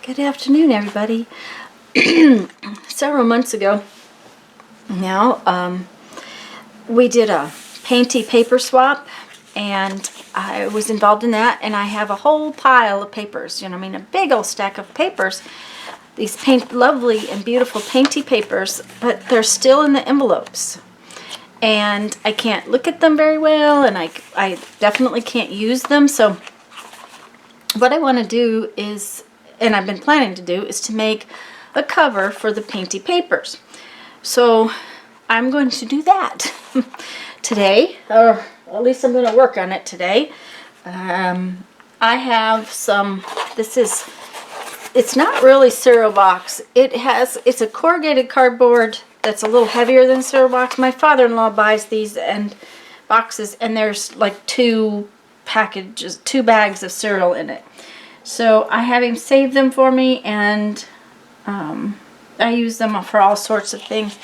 Good afternoon, everybody. Several months ago now, we did a Painty paper swap, and I was involved in that, and I have a whole pile of papers, a big old stack of papers. These lovely and beautiful Painty papers, but they're still in the envelopes. And I can't look at them very well, and I definitely can't use them, so what I want to do is, and I've been planning to do, is to make a cover for the Painty papers. So I'm going to do that today, or at least I'm going to work on it today. I have some, it's not really cereal box. It's a corrugated cardboard that's a little heavier than cereal box. My father-in-law buys these and boxes, and there's like two bags of cereal in it. So I have him save them for me, and I use them for all sorts of things.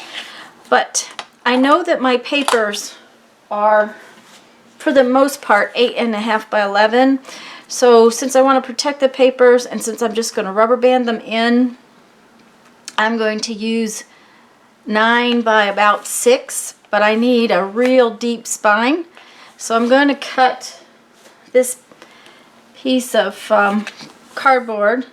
But I know that my papers are, for the most part, 8.5 by 11. So since I want to protect the papers, and since I'm just going to rubber band them in, I'm going to use 9 by about 6. But I need a real deep spine. So I'm going to cut this piece of cardboard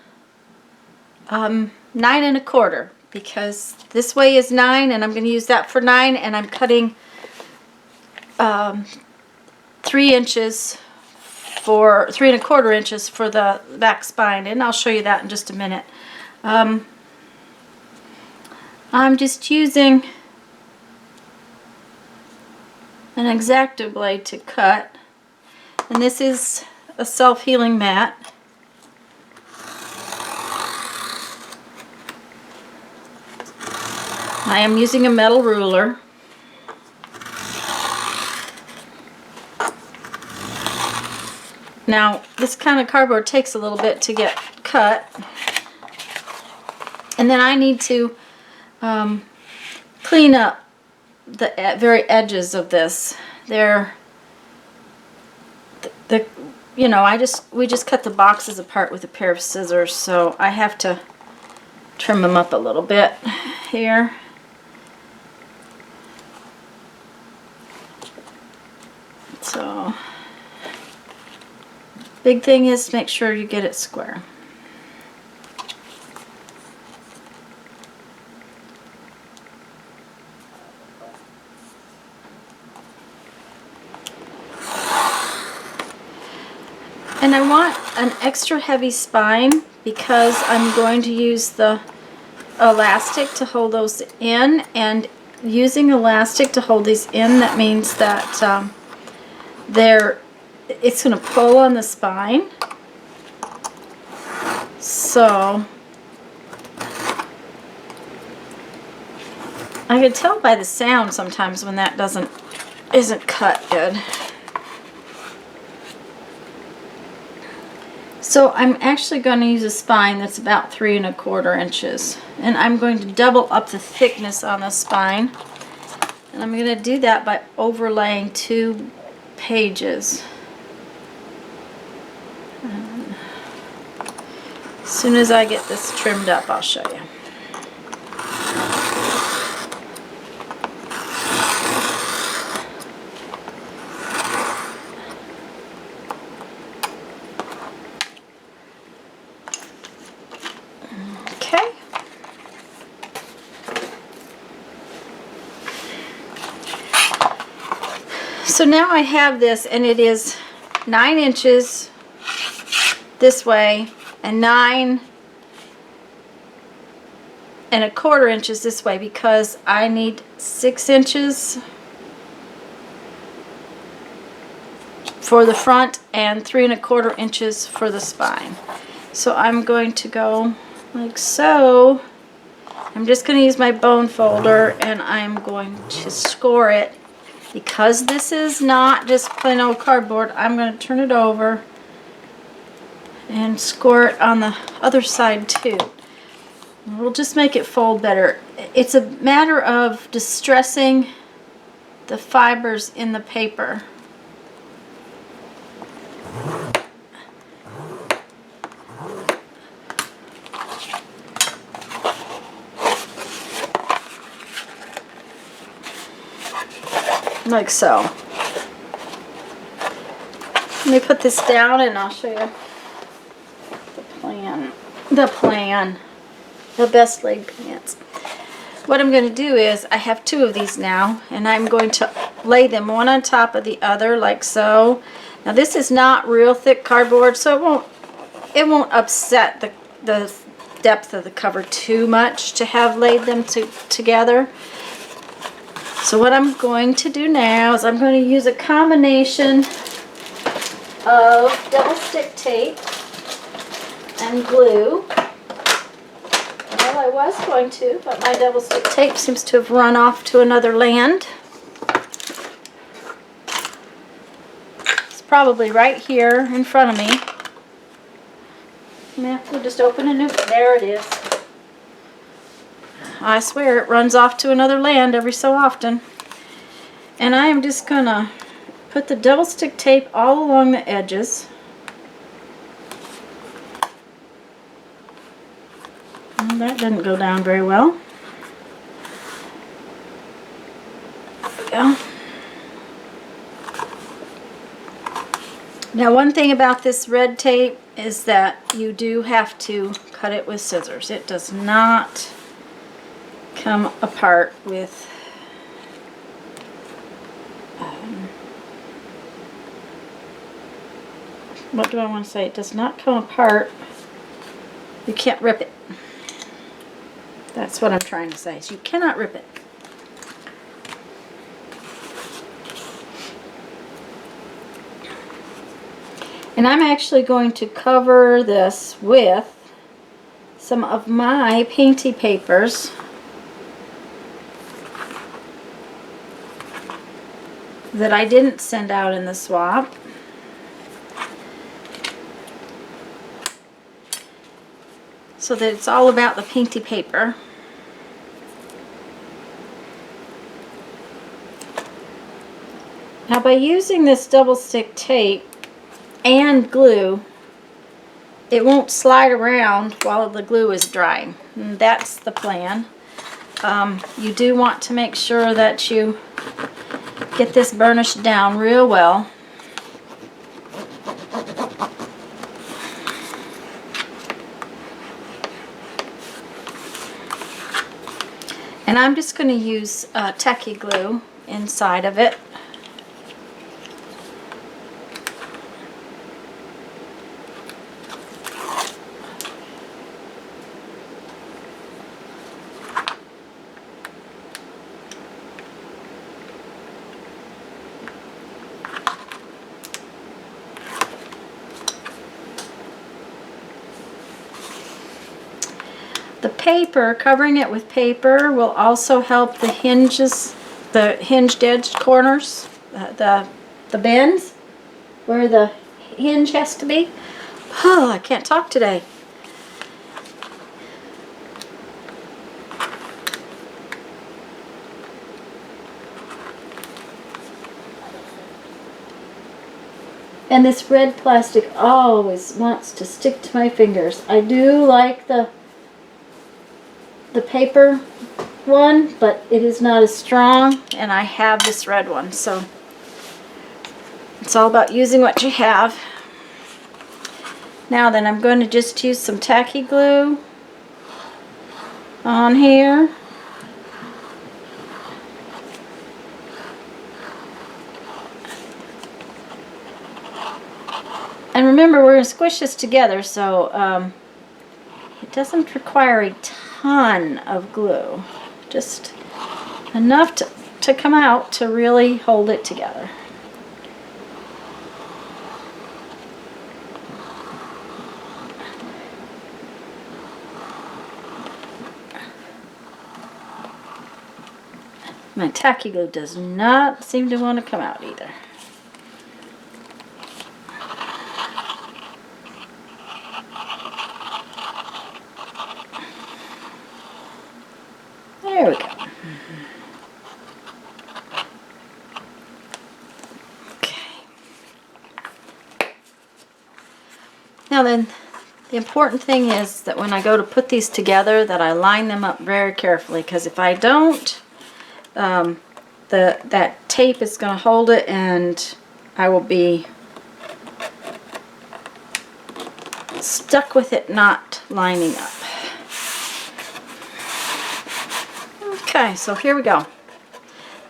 9 1/4, because this way is 9, and I'm going to use that for 9, and I'm cutting 3 inches for 3 1/4 inches for the back spine, and I'll show you that in just a minute. I'm just using an X-Acto blade to cut, and this is a self-healing mat. I am using a metal ruler. Now, this kind of cardboard takes a little bit to get cut. And then I need to clean up the very edges of this. We just cut the boxes apart with a pair of scissors, so I have to trim them up a little bit here. So, big thing is make sure you get it square. And I want an extra heavy spine because I'm going to use the elastic to hold those in, and using elastic to hold these in, that means that it's going to pull on the spine. So I can tell by the sound sometimes when that isn't cut good. So I'm actually going to use a spine that's about 3 1/4 inches, and I'm going to double up the thickness on the spine, and I'm going to do that by overlaying 2 pages. As soon as I get this trimmed up, I'll show you. Okay. So now I have this, and it is 9 inches this way and 9 1/4 inches this way, because I need 6 inches for the front and 3 1/4 inches for the spine. So I'm going to go like so. I'm just going to use my bone folder, and I'm going to score it. Because this is not just plain old cardboard, I'm going to turn it over and score it on the other side too. We'll just make it fold better. It's a matter of distressing the fibers in the paper. like so. Let me put this down and I'll show you the plan. The best laid pants. What I'm going to do is, I have 2 of these now, and I'm going to lay them one on top of the other like so. Now this is not real thick cardboard, so it won't upset the depth of the cover too much to have laid them together. So what I'm going to do now is I'm going to use a combination of double stick tape and glue. Well, I was going to, but my double stick tape seems to have run off to another land. It's probably right here in front of me. I'm going to have to just open a new, there it is. I swear it runs off to another land every so often. And I am just going to put the double stick tape all along the edges. Well, that didn't go down very well. There we go. Now, one thing about this red tape is that you do have to cut it with scissors. It does not come apart with what do I want to say? It does not come apart. You can't rip it. That's what I'm trying to say. So you cannot rip it. And I'm actually going to cover this with some of my Painty papers that I didn't send out in the swap. So that it's all about the Painty paper. Now, by using this double stick tape and glue, it won't slide around while the glue is drying. And that's the plan. You do want to make sure that you get this burnished down real well. And I'm just going to use tacky glue inside of it. The paper, covering it with paper, will also help the hinges, the hinged edge corners, the bends where the hinge has to be. Oh, I can't talk today. And this red plastic always wants to stick to my fingers. I do like the paper one, but it is not as strong, and I have this red one, so it's all about using what you have. Now then, I'm going to just use some tacky glue on here. And remember, we're going to squish this together, so it doesn't require a ton of glue. Just enough to come out to really hold it together. My tacky glue does not seem to want to come out either. There we go. Okay. Now then, the important thing is that when I go to put these together, that I line them up very carefully, because if I don't, that tape is going to hold it, and I will be stuck with it not lining up. Okay, so here we go.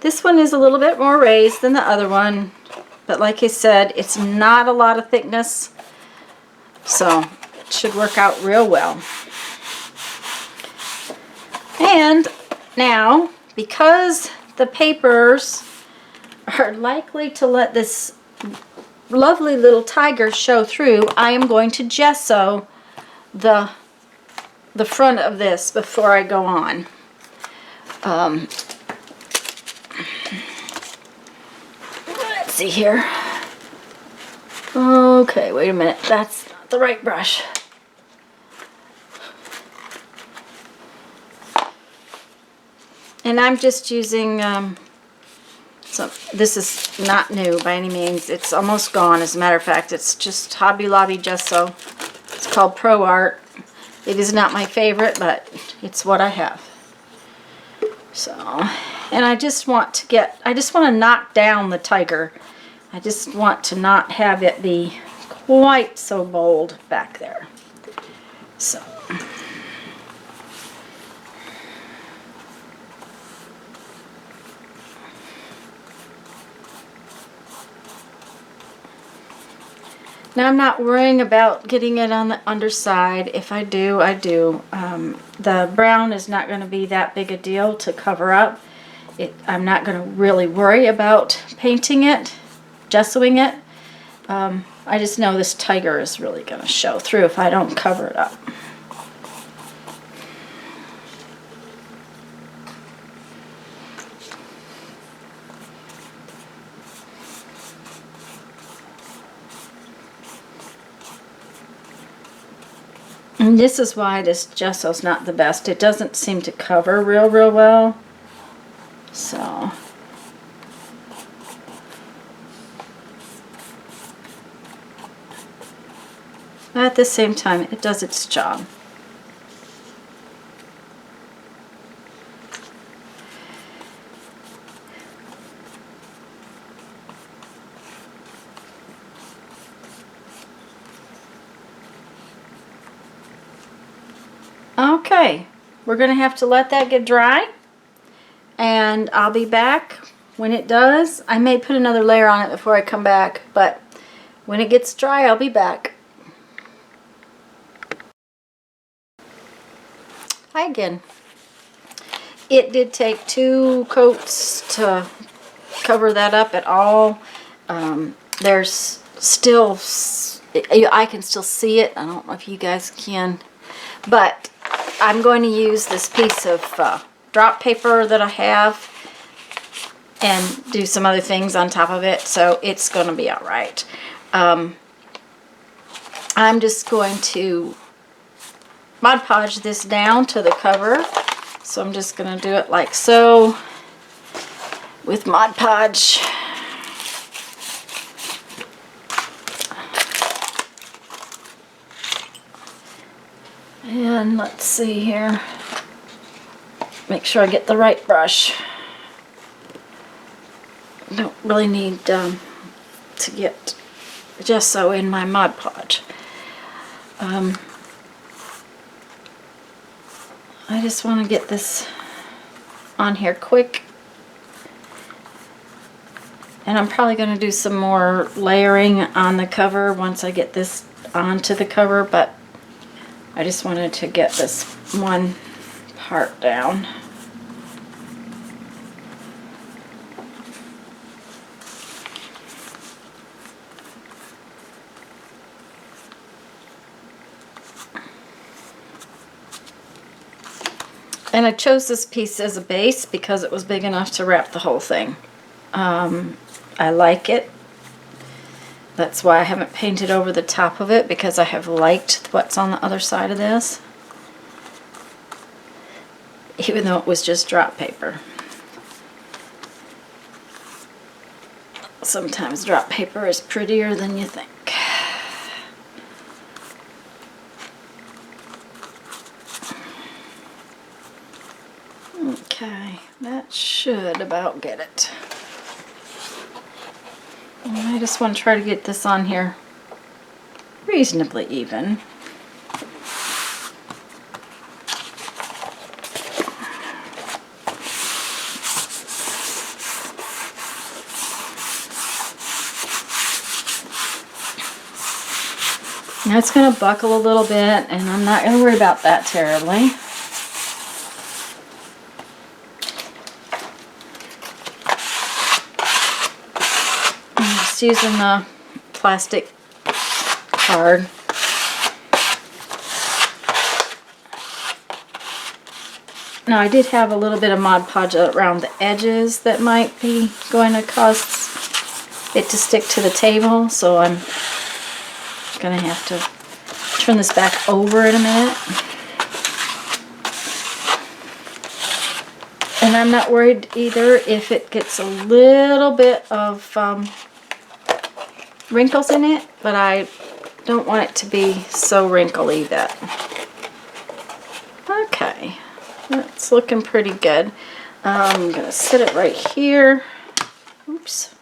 This one is a little bit more raised than the other one, but like I said, it's not a lot of thickness, so it should work out real well. And now, because the papers are likely to let this lovely little tiger show through, I am going to gesso the front of this before I go on. Let's see here. Okay, wait a minute. That's not the right brush. And I'm just using, so this is not new by any means. It's almost gone, as a matter of fact. It's just Hobby Lobby gesso. It's called Pro Art. It is not my favorite, but it's what I have. So, and I just want to knock down the tiger. I just want to not have it be quite so bold back there. So. Now I'm not worrying about getting it on the underside. If I do, I do. The brown is not going to be that big a deal to cover up. I'm not going to really worry about painting it, gessoing it. I just know this tiger is really going to show through if I don't cover it up. And this is why this gesso's not the best. It doesn't seem to cover real well. So. But at the same time, it does its job. Okay, we're going to have to let that get dry, and I'll be back when it does. I may put another layer on it before I come back, but when it gets dry, I'll be back. Hi again. It did take 2 coats to cover that up at all. There's still, I can still see it. I don't know if you guys can, but I'm going to use this piece of drop paper that I have and do some other things on top of it, so it's going to be all right. I'm just going to Mod Podge this down to the cover, so I'm just going to do it like so with Mod Podge. And let's see here. Make sure I get the right brush. Don't really need to get gesso in my Mod Podge. I just want to get this on here quick. And I'm probably going to do some more layering on the cover once I get this onto the cover, but I just wanted to get this one part down. And I chose this piece as a base because it was big enough to wrap the whole thing. I like it. That's why I haven't painted over the top of it, because I have liked what's on the other side of this, even though it was just drop paper. Sometimes drop paper is prettier than you think. Okay, that should about get it. I just want to try to get this on here reasonably even. Now it's going to buckle a little bit, and I'm not going to worry about that terribly. I'm just using the plastic card. Now I did have a little bit of Mod Podge around the edges that might be going to cause it to stick to the table, so I'm going to have to turn this back over in a minute. And I'm not worried either if it gets a little bit of wrinkles in it, but I don't want it to be so wrinkly that... Okay, that's looking pretty good. I'm going to set it right here. Oops.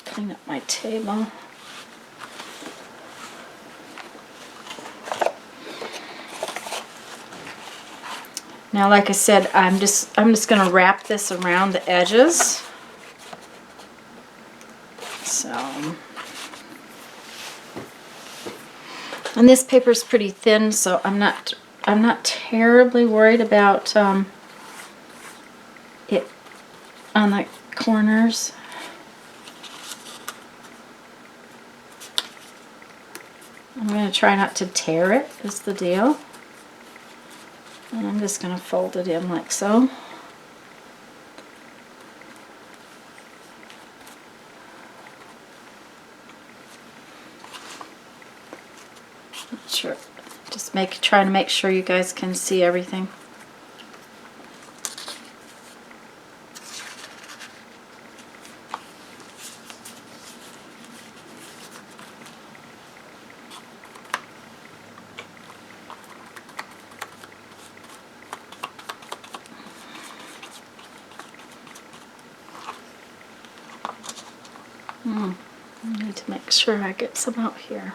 Clean up my table. Now, like I said, I'm just going to wrap this around the edges. So, and this paper is pretty thin, so I'm not terribly worried about it on the corners. I'm going to try not to tear it, is the deal. And I'm just going to fold it in like so. Not sure. Just trying to make sure you guys can see everything. I need to make sure I get some out here.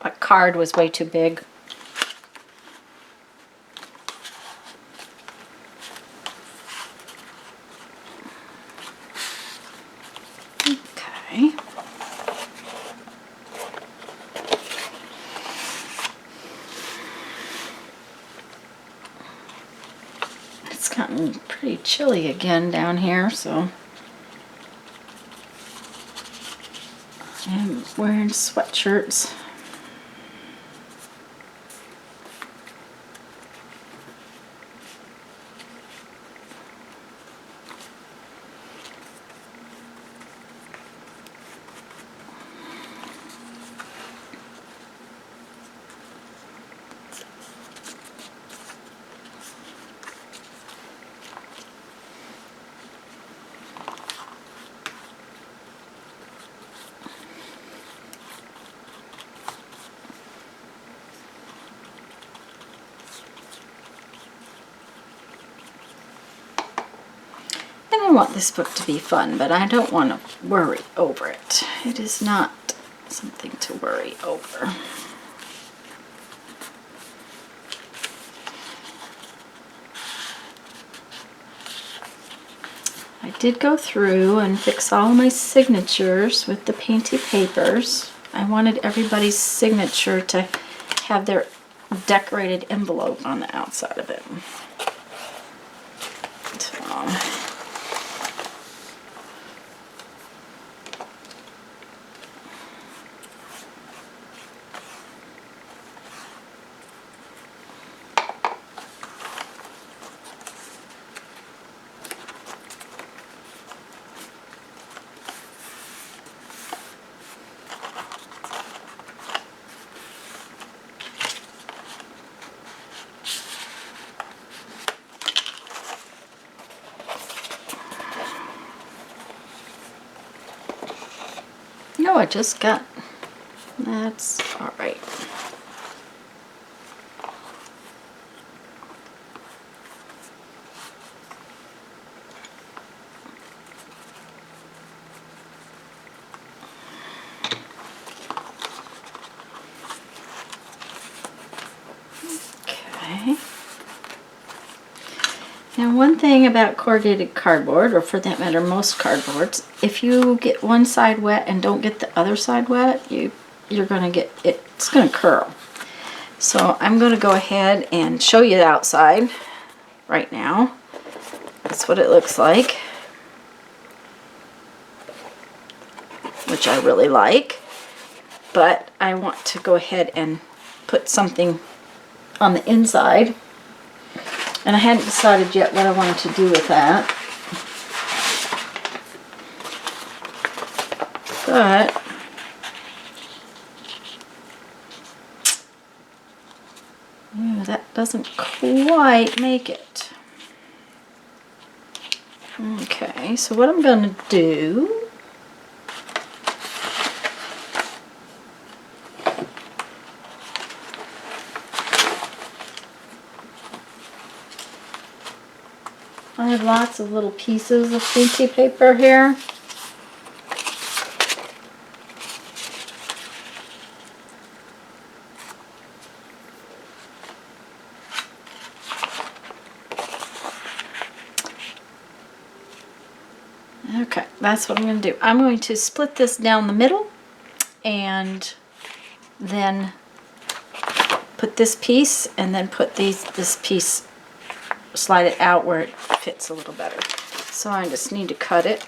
My card was way too big. Okay. It's gotten pretty chilly again down here, so I'm wearing sweatshirts. I want this book to be fun, but I don't want to worry over it. It is not something to worry over. I did go through and fix all my signatures with the Painty papers. I wanted everybody's signature to have their decorated envelope on the outside of it. So, know I just got, that's all right. Okay. Now one thing about corrugated cardboard, or for that matter most cardboards, if you get one side wet and don't get the other side wet, you're gonna get it, it's gonna curl. So I'm gonna go ahead and show you the outside right now. That's what it looks like, which I really like. But I want to go ahead and put something on the inside. And I hadn't decided yet what I wanted to do with that. But that doesn't quite make it. Okay, so what I'm going to do, I have lots of little pieces of Painty paper here. Okay, that's what I'm going to do. I'm going to split this down the middle and then put this piece and then put this piece, slide it out where it fits a little better. So I just need to cut it.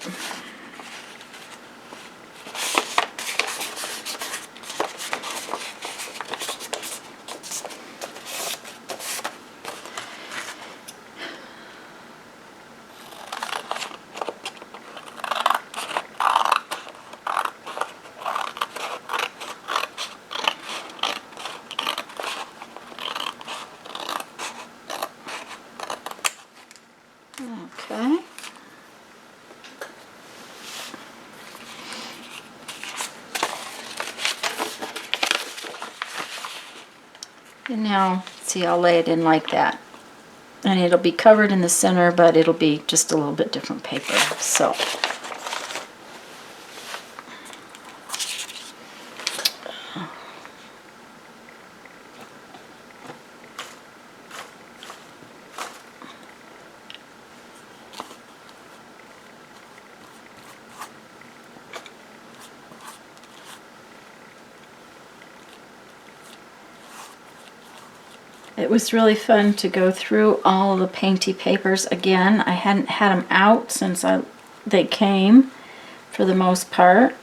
Okay. And now, see, I'll lay it in like that. And it'll be covered in the center, but it'll be just a little bit different paper. So, it was really fun to go through all the Painty papers again. I hadn't had them out since they came, for the most part.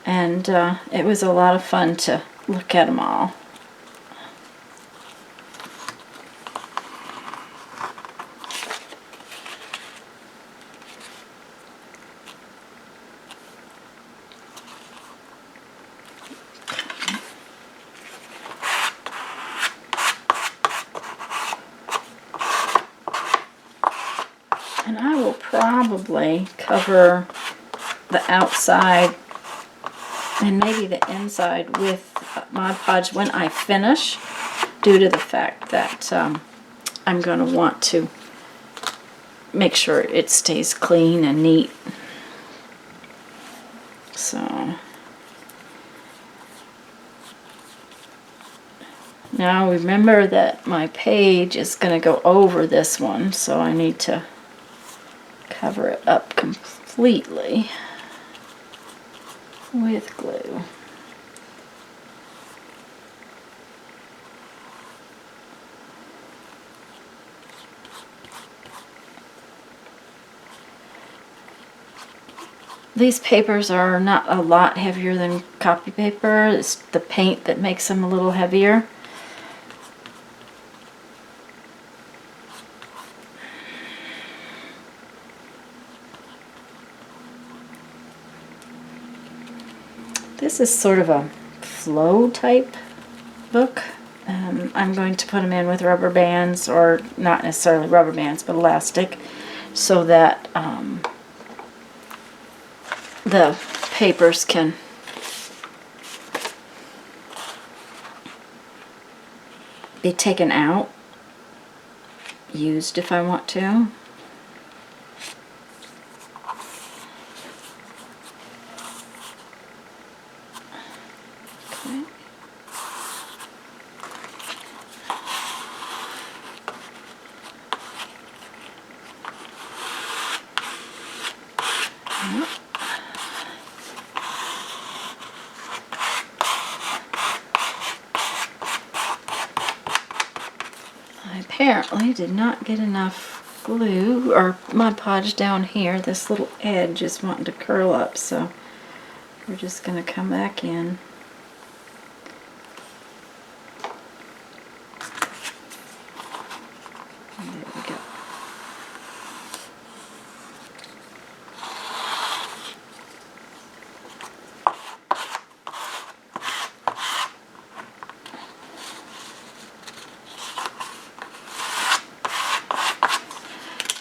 And it was a lot of fun to look at them all. And I will probably cover the outside and maybe the inside with Mod Podge when I finish, due to the fact that I'm going to want to make sure it stays clean and neat. So now remember that my page is going to go over this one, so I need to cover it up completely with glue. These papers are not a lot heavier than copy paper. It's the paint that makes them a little heavier. This is sort of a flow type book. I'm going to put them in with rubber bands, or not necessarily rubber bands, but elastic, so that the papers can be taken out, used if I want to. Okay. Yep. I apparently did not get enough glue or Mod Podge down here. This little edge is wanting to curl up, so we're just going to come back in. And there we go.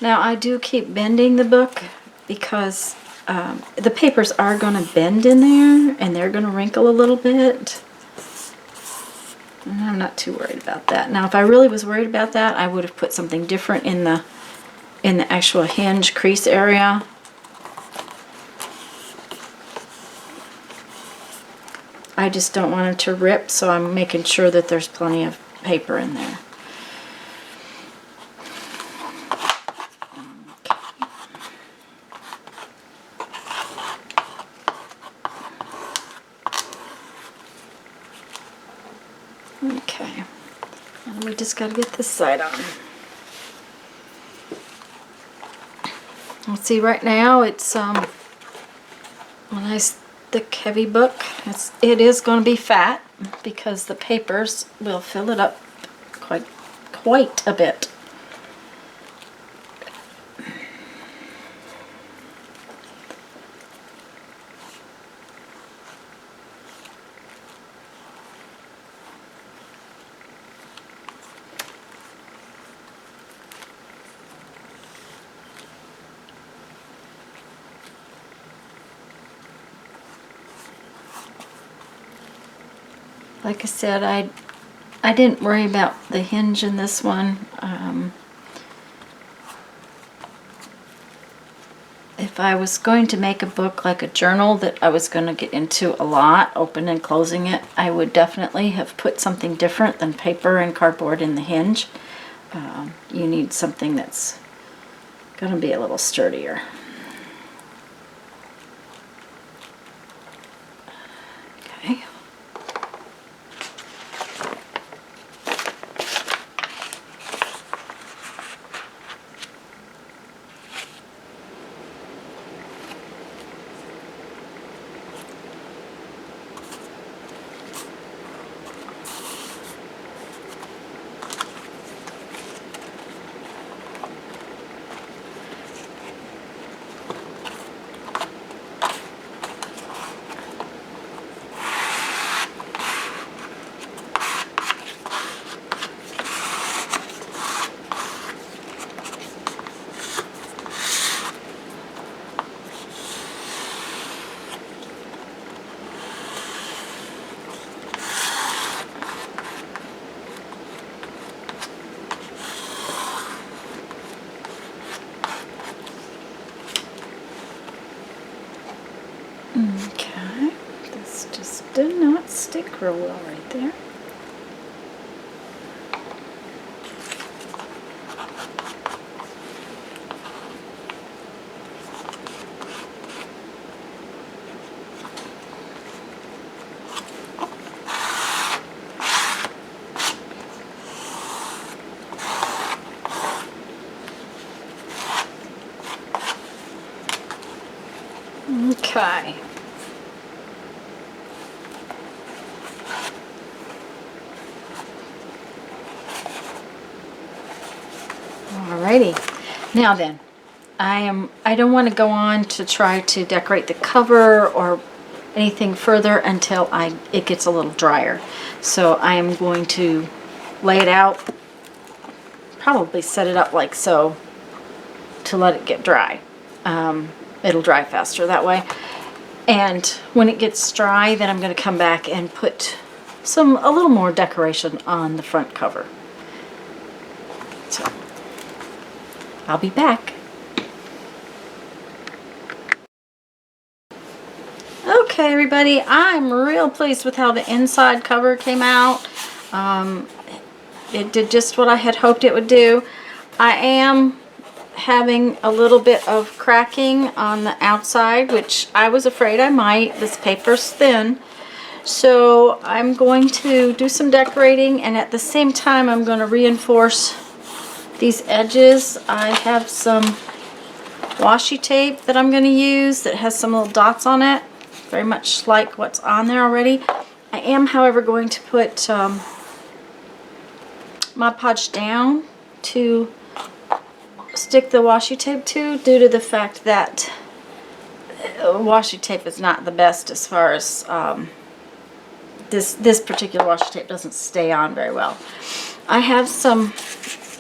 Now I do keep bending the book because the papers are going to bend in there and they're going to wrinkle a little bit. And I'm not too worried about that. Now if I really was worried about that, I would have put something different in the actual hinge crease area. I just don't want it to rip, so I'm making sure that there's plenty of paper in there. Okay, and we just got to get this side on. Let's see, right now it's a nice thick heavy book. It is going to be fat because the papers will fill it up quite a bit. Like I said, I didn't worry about the hinge in this one. If I was going to make a book like a journal that I was going to get into a lot, open and closing it, I would definitely have put something different than paper and cardboard in the hinge. You need something that's going to be a little sturdier. Okay. Okay, this just did not stick real well right there. Okay. Alrighty. Now then, I don't want to go on to try to decorate the cover or anything further until it gets a little drier. So I am going to lay it out, probably set it up like so to let it get dry. It'll dry faster that way. And when it gets dry, then I'm going to come back and put a little more decoration on the front cover. So I'll be back. Okay, everybody, I'm real pleased with how the inside cover came out. It did just what I had hoped it would do. I am having a little bit of cracking on the outside, which I was afraid I might. This paper's thin. So I'm going to do some decorating, and at the same time I'm going to reinforce these edges. I have some washi tape that I'm going to use that has some little dots on it, very much like what's on there already. I am, however, going to put Mod Podge down to stick the washi tape to, due to the fact that washi tape is not the best as far as this particular washi tape doesn't stay on very well. I have some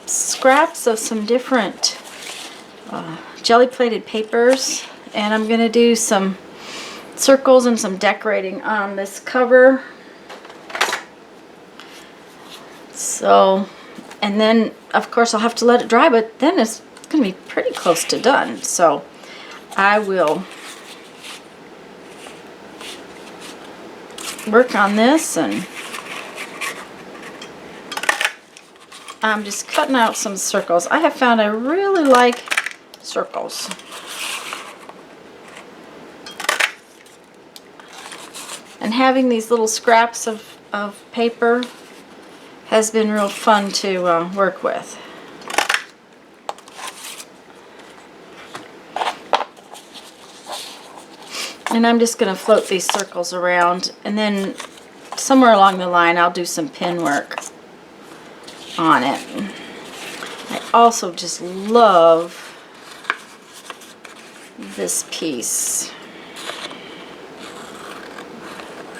scraps of some different jelly plated papers, and I'm going to do some circles and some decorating on this cover. So, and then of course I'll have to let it dry, but then it's going to be pretty close to done. So I will work on this, and I'm just cutting out some circles. I have found I really like circles. And having these little scraps of paper has been real fun to work with. And I'm just going to float these circles around, and then somewhere along the line I'll do some pin work on it. I also just love this piece.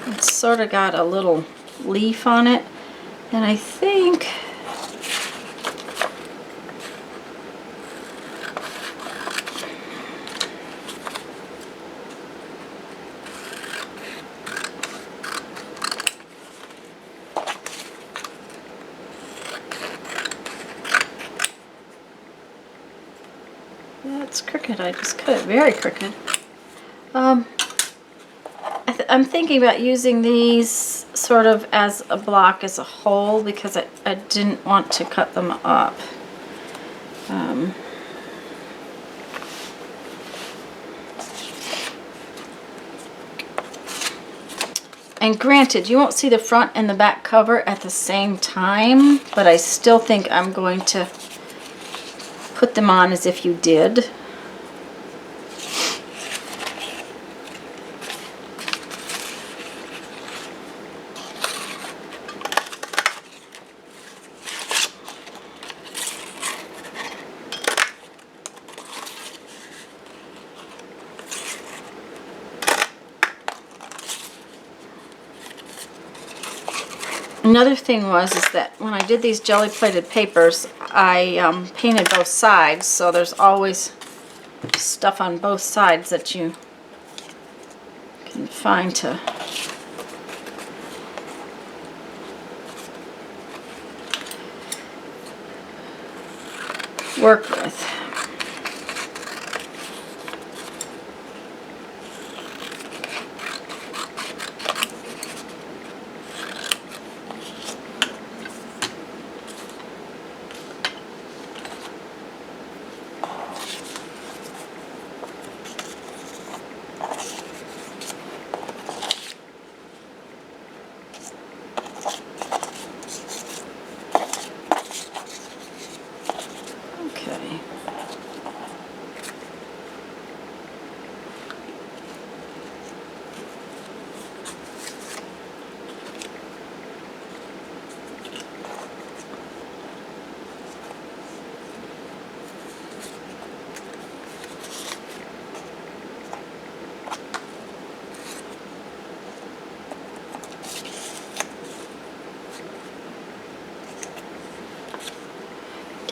It's sort of got a little leaf on it, and I think that's crooked. I just cut it very crooked. I'm thinking about using these sort of as a block as a whole, because I didn't want to cut them up. And granted, you won't see the front and the back cover at the same time, but I still think I'm going to put them on as if you did. Another thing is that when I did these jelly plated papers, I painted both sides, so there's always stuff on both sides that you can find to work with.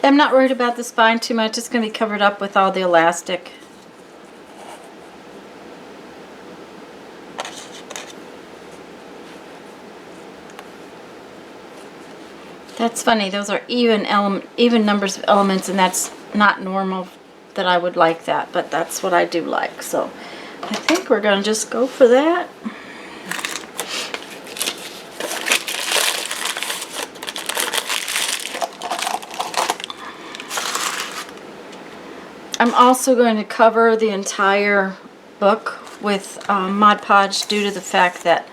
I'm not worried about the spine too much. It's going to be covered up with all the elastic. That's funny. Those are even numbers of elements, and that's not normal that I would like that, but that's what I do like. So I think we're going to just go for that. I'm also going to cover the entire book with Mod Podge due to the fact that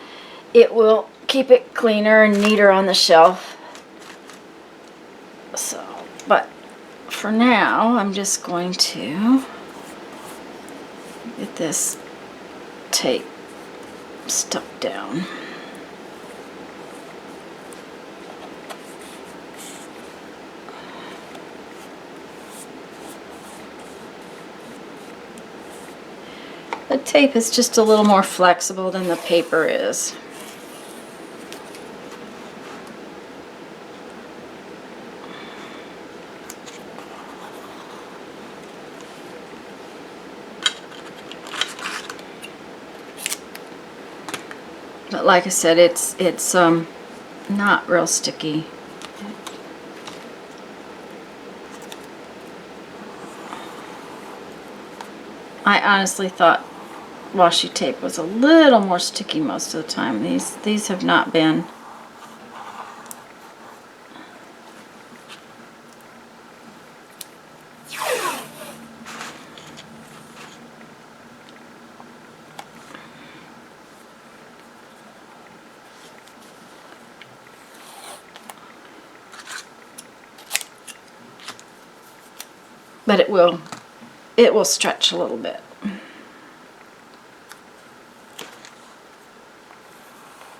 it will keep it cleaner and neater on the shelf. So, but for now, I'm just going to get this tape stuck down. The tape is just a little more flexible than the paper is. But like I said, it's not real sticky. I honestly thought washi tape was a little more sticky most of the time. These have not been. But it will stretch a little bit.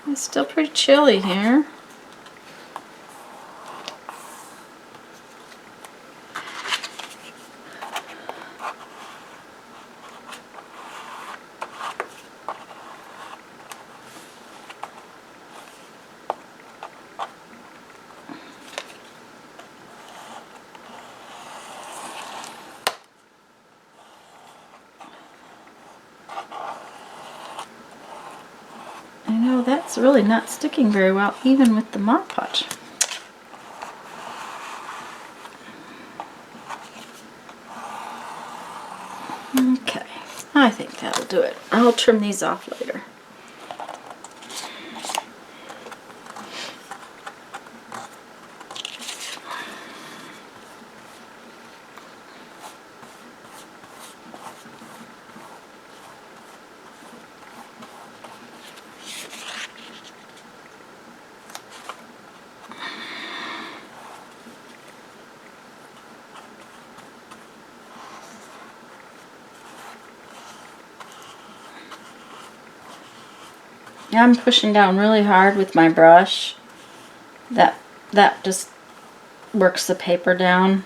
It's still pretty chilly here. I know that's really not sticking very well, even with the Mod Podge. Okay, I think that'll do it. I'll trim these off later. I'm pushing down really hard with my brush. That just works the paper down.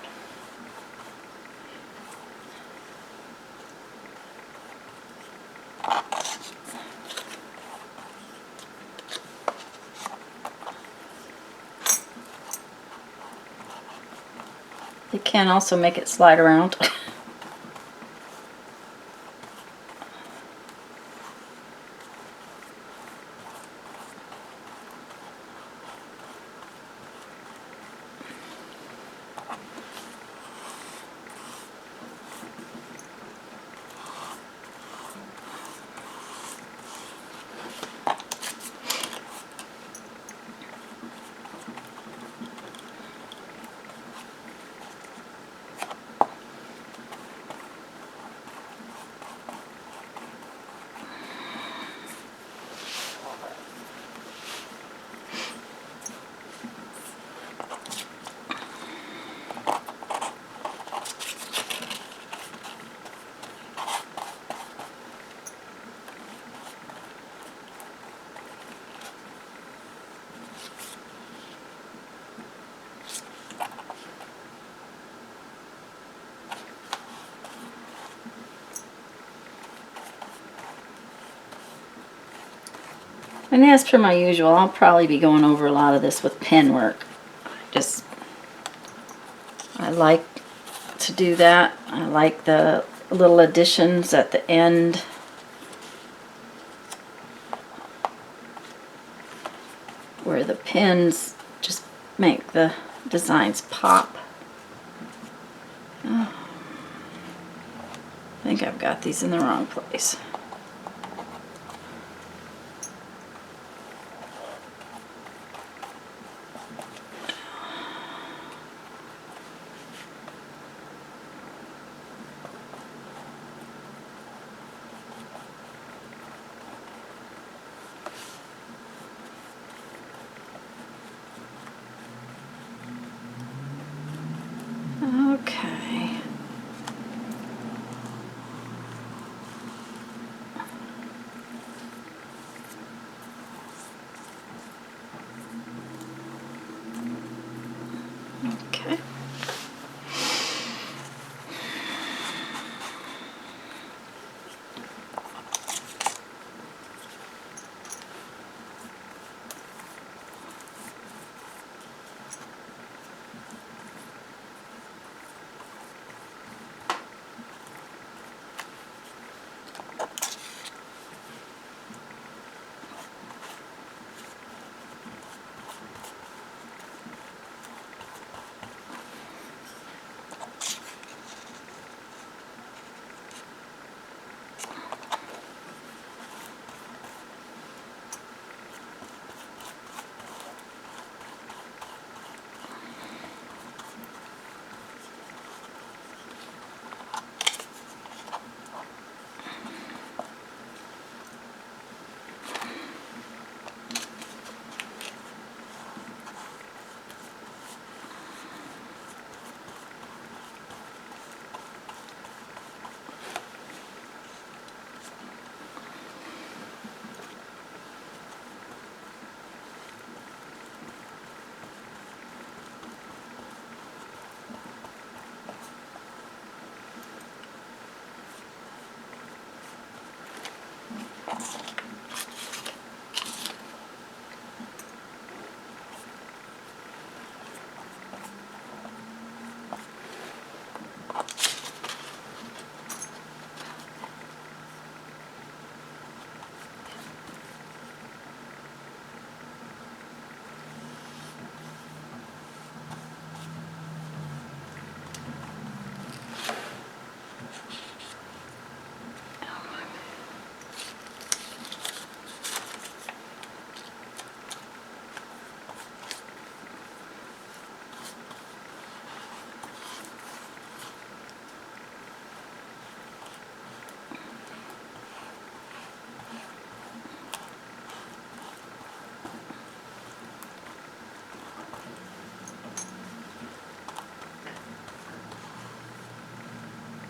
You can also make it slide around. And as per my usual, I'll probably be going over a lot of this with pen work. I like to do that. I like the little additions at the end. Where the pens just make the designs pop. Oh, I think I've got these in the wrong place. Okay. Okay.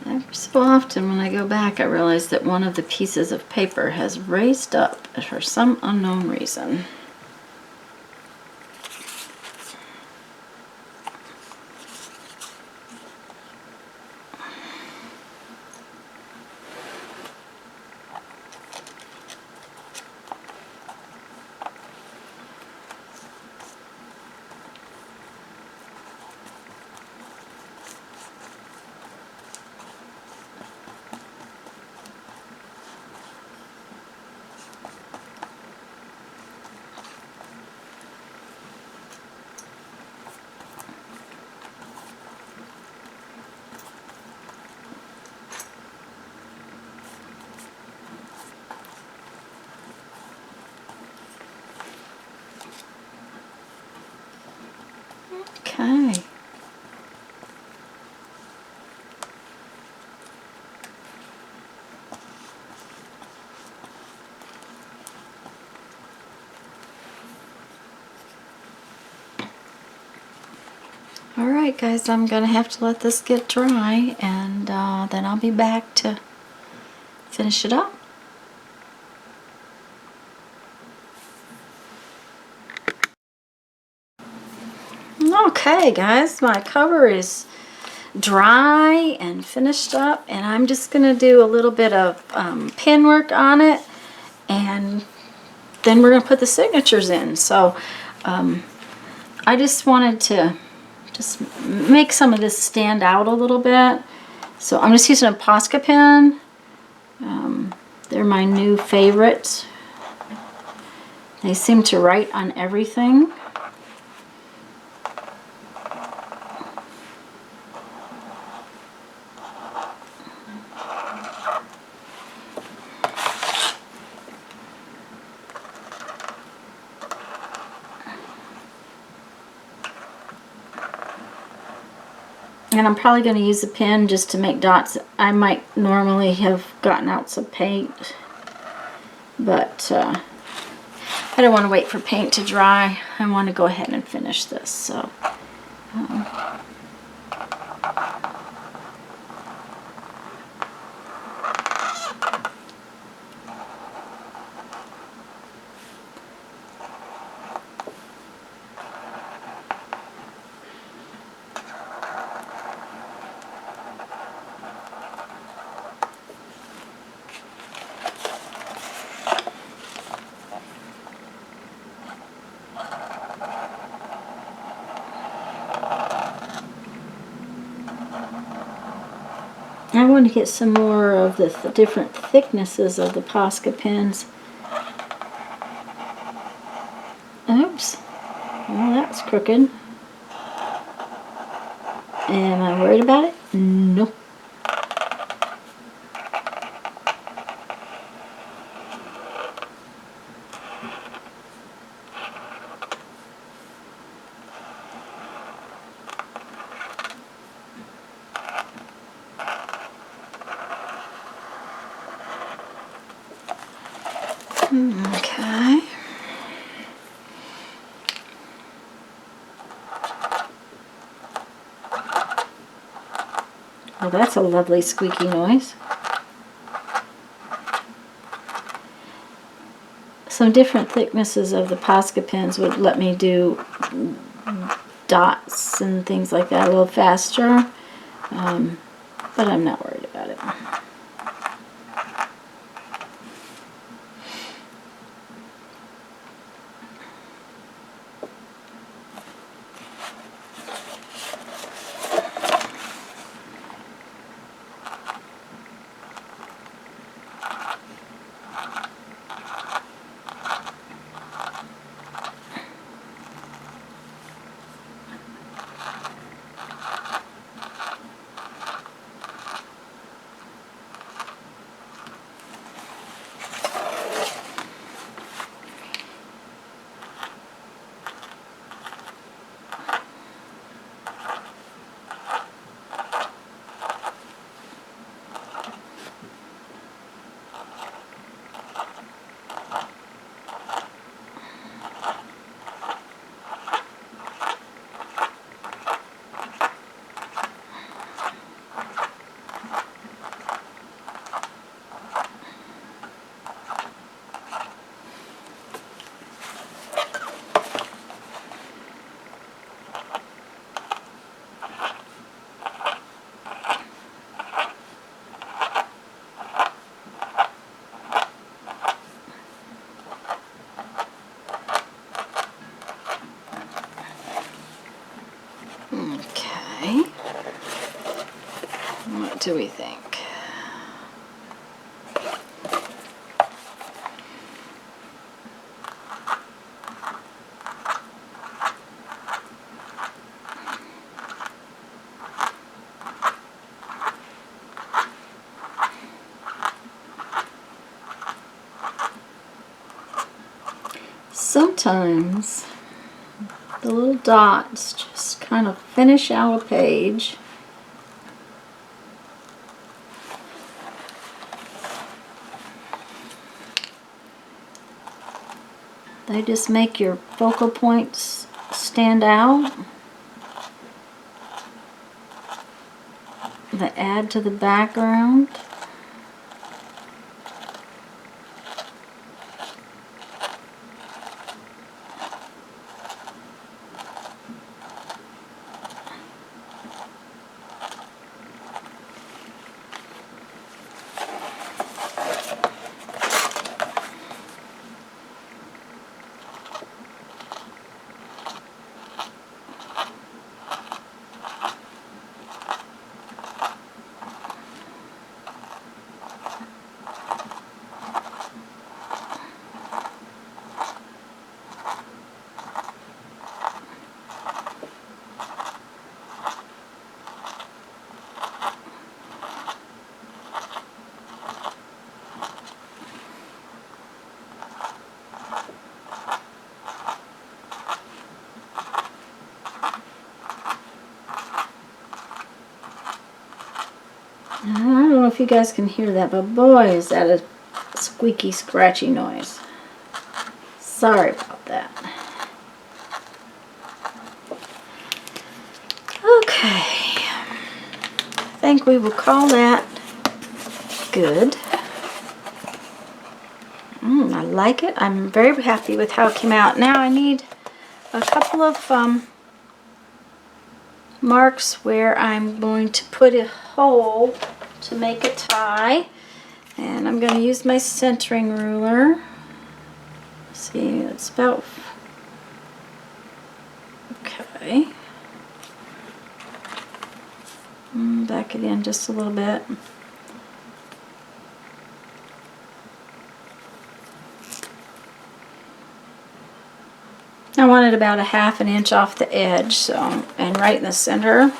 Every so often when I go back, I realize that one of the pieces of paper has raised up for some unknown reason. Okay. Alright guys, I'm going to have to let this get dry, and then I'll be back to finish it up. Okay guys, my cover is dry and finished up, and I'm just going to do a little bit of pen work on it, and then we're going to put the signatures in. So I just wanted to make some of this stand out a little bit. So I'm just using a Posca pen. They're my new favorites. They seem to write on everything. And I'm probably going to use a pen just to make dots. I might normally have gotten out some paint, but I don't want to wait for paint to dry. I want to go ahead and finish this. So. I want to get some more of the different thicknesses of the Posca pens. Oops. Well, that's crooked. Am I worried about it? Nope. Okay. Well, that's a lovely squeaky noise. Some different thicknesses of the Posca pens would let me do dots and things like that a little faster, but I'm not worried about it. Okay. What do we think? Sometimes the little dots just kind of finish out a page. They just make your focal points stand out. They add to the background. know if you guys can hear that, but boy, is that a squeaky, scratchy noise. Sorry about that. Okay. I think we will call that good. I like it. I'm very happy with how it came out. Now I need a couple of marks where I'm going to put a hole to make a tie. And I'm going to use my centering ruler. See, it's about... Okay. Back it in just a little bit. I want it about a ½ an inch off the edge, so, and right in the center.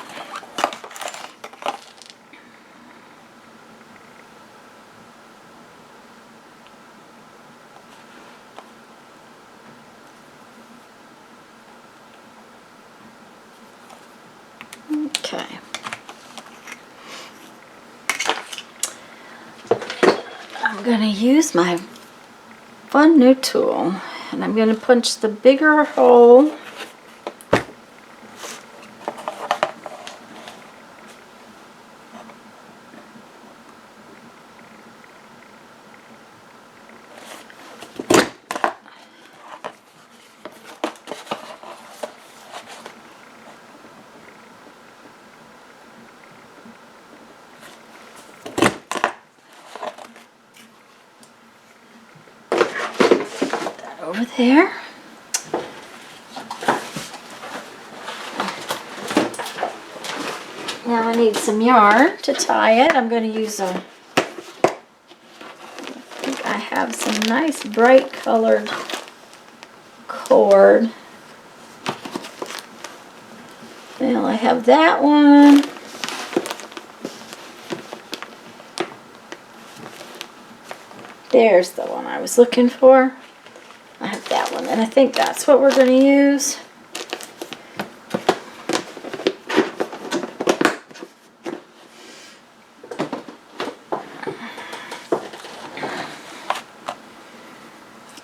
Okay. I'm going to use my fun new tool, and I'm going to punch the bigger hole over there. Now I need some yarn to tie it. I'm going to use I think I have some nice bright colored cord. Well, I have that one. There's the one I was looking for. I have that one, and I think that's what we're going to use.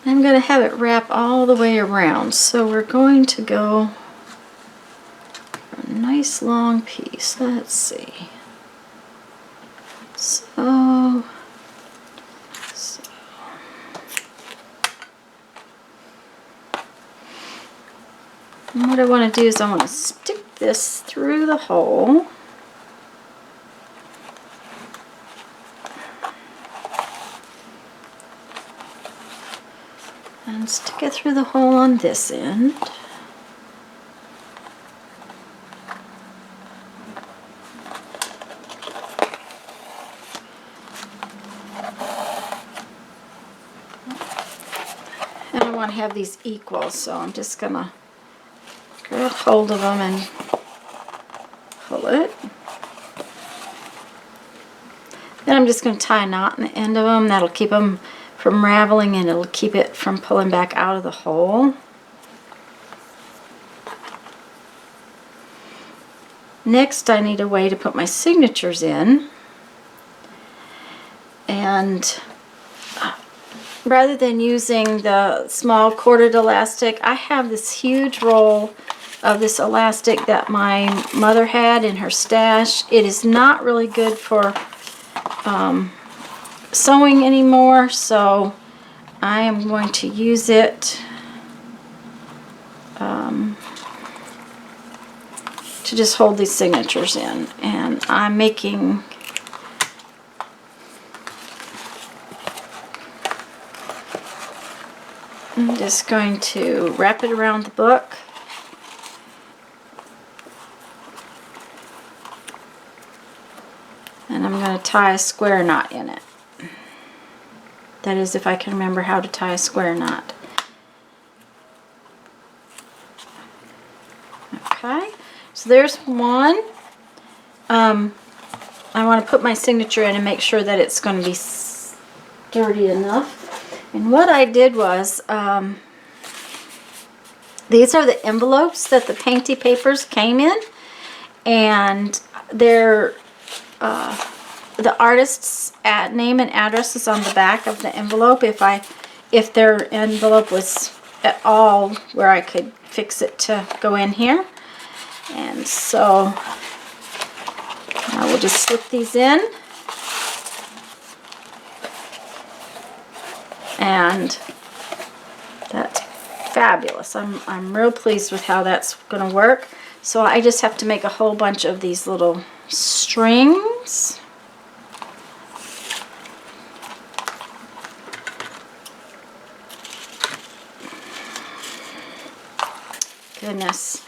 I'm going to have it wrap all the way around, so we're going to go a nice long piece. Let's see. So and what I want to do is I want to stick this through the hole. And stick it through the hole on this end. And I want to have these equal, so I'm just going to grab hold of them and pull it. Then I'm just going to tie a knot in the end of them. That'll keep them from raveling, and it'll keep it from pulling back out of the hole. Next, I need a way to put my signatures in. And rather than using the small corded elastic, I have this huge roll of this elastic that my mother had in her stash. It is not really good for sewing anymore, so I am going to use it to just hold these signatures in. And I'm making I'm just going to wrap it around the book. And I'm going to tie a square knot in it. That is, if I can remember how to tie a square knot. Okay, so there's one. I want to put my signature in and make sure that it's going to be sturdy enough. And what I did was, these are the envelopes that the Painty papers came in, and they're the artist's name and address is on the back of the envelope. If their envelope was at all where I could fix it to go in here. And so now we'll just slip these in. And that's fabulous. I'm real pleased with how that's going to work. So I just have to make a whole bunch of these little strings. Goodness.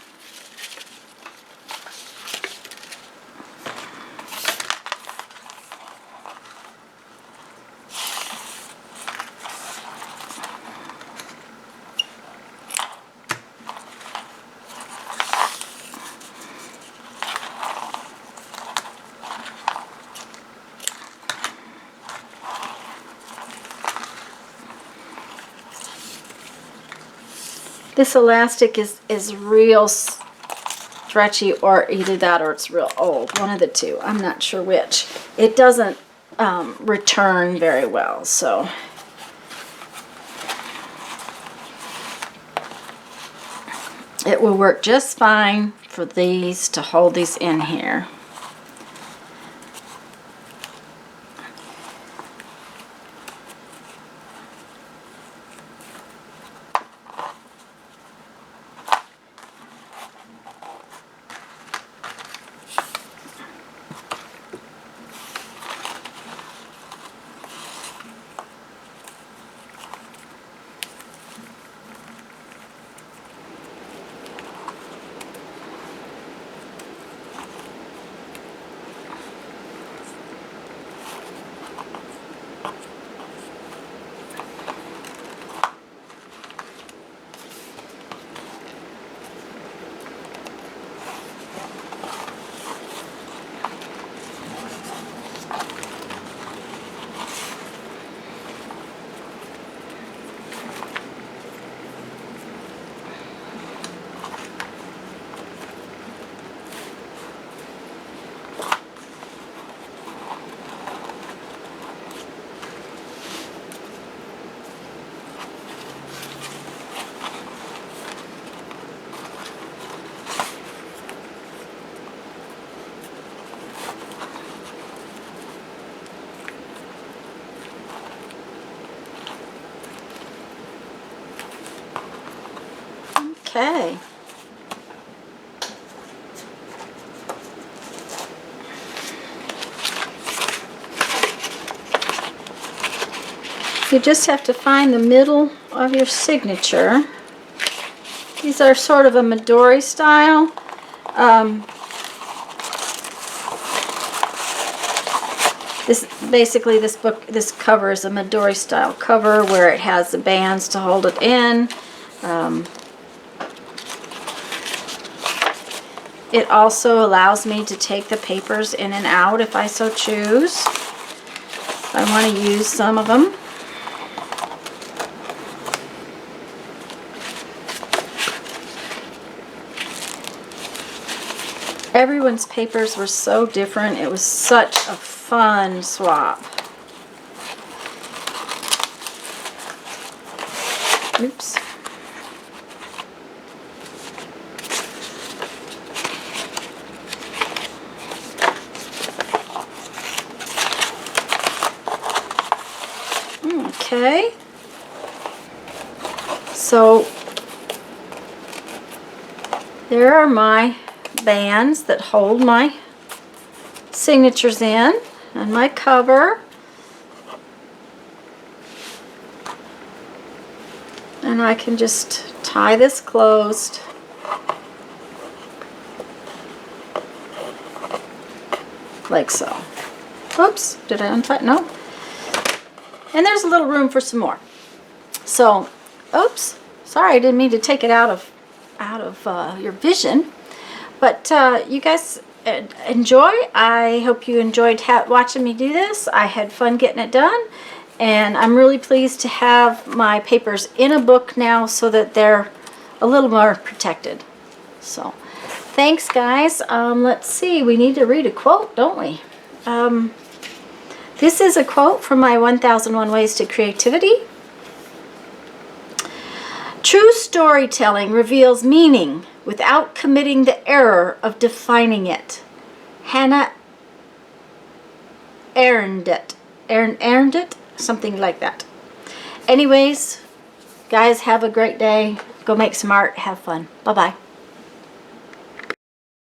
This elastic is real stretchy, or either that or it's real old. One of the two. I'm not sure which. It doesn't return very well, so it will work just fine for these to hold these in here. Okay. You just have to find the middle of your signature. These are sort of a Midori style. This cover is a Midori style cover where it has the bands to hold it in. It also allows me to take the papers in and out if I so choose. I want to use some of them. Everyone's papers were so different. It was such a fun swap. Oops. Okay. So there are my bands that hold my signatures in and my cover, and I can just tie this closed like so. Oops, did I untie? No. And there's a little room for some more. So, oops, sorry, I didn't mean to take it out of your vision. But you guys enjoy. I hope you enjoyed watching me do this. I had fun getting it done. And I'm really pleased to have my papers in a book now so that they're a little more protected. So, thanks guys. Let's see. We need to read a quote, don't we? This is a quote from my 1001 Ways to Creativity. True storytelling reveals meaning without committing the error of defining it. Hannah Arendt. Arendt? Something like that. Anyways, guys, have a great day. Go make some art. Have fun. Bye-bye.